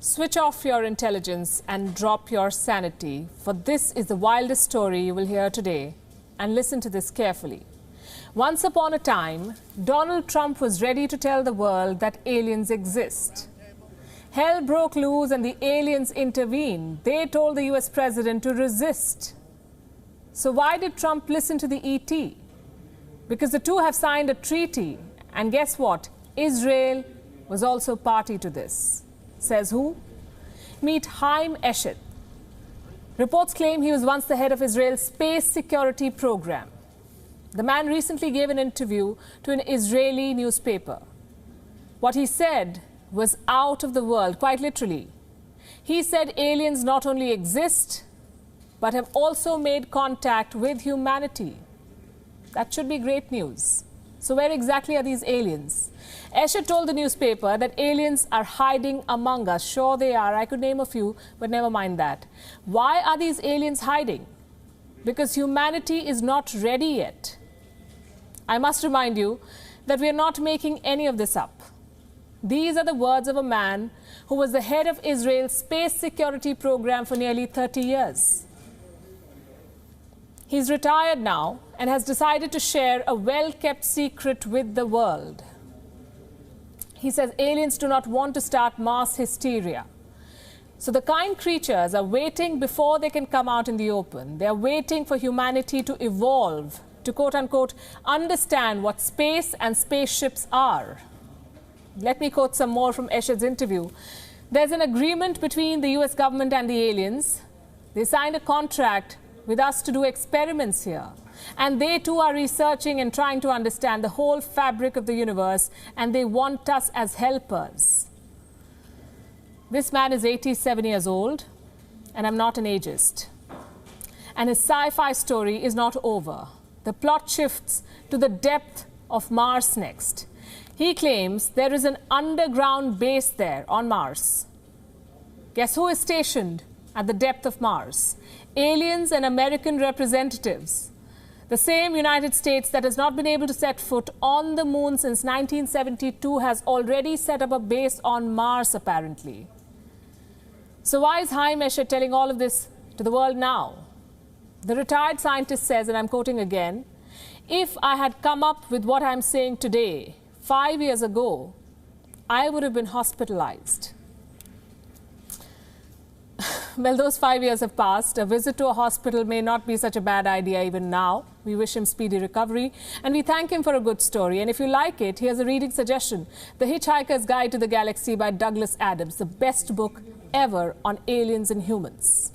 Switch off your intelligence and drop your sanity, for this is the wildest story you will hear today. And listen to this carefully. Once upon a time, Donald Trump was ready to tell the world that aliens exist. Hell broke loose and the aliens intervened. They told the US president to resist. So why did Trump listen to the ET? Because the two have signed a treaty. And guess what? Israel was also party to this. Says who? Meet Haim Eshed. Reports claim he was once the head of Israel's space security program. The man recently gave an interview to an Israeli newspaper. What he said was out of the world, quite literally. He said aliens not only exist, but have also made contact with humanity. That should be great news. So where exactly are these aliens? Eshed told the newspaper that aliens are hiding among us. Sure they are. I could name a few, but never mind that. Why are these aliens hiding? Because humanity is not ready yet. I must remind you that we are not making any of this up. These are the words of a man who was the head of Israel's space security program for nearly 30 years. He's retired now and has decided to share a well-kept secret with the world. He says aliens do not want to start mass hysteria. So the kind creatures are waiting before they can come out in the open. They are waiting for humanity to evolve, to quote-unquote understand what space and spaceships are. Let me quote some more from Eshed's interview. There's an agreement between the US government and the aliens. They signed a contract with us to do experiments here. And they too are researching and trying to understand the whole fabric of the universe, and they want us as helpers. This man is 87 years old, and I'm not an ageist. And his sci-fi story is not over. The plot shifts to the depth of Mars next. He claims there is an underground base there on Mars. Guess who is stationed at the depth of Mars? Aliens and American representatives. The same United States that has not been able to set foot on the moon since 1972 has already set up a base on Mars, apparently. So why is Haim Eshed telling all of this to the world now? The retired scientist says, and I'm quoting again, if I had come up with what I'm saying today, 5 years ago, I would have been hospitalized. Well, those 5 years have passed. A visit to a hospital may not be such a bad idea even now. We wish him speedy recovery and we thank him for a good story. And if you like it, here's a reading suggestion. The Hitchhiker's Guide to the Galaxy by Douglas Adams, the best book ever on aliens and humans.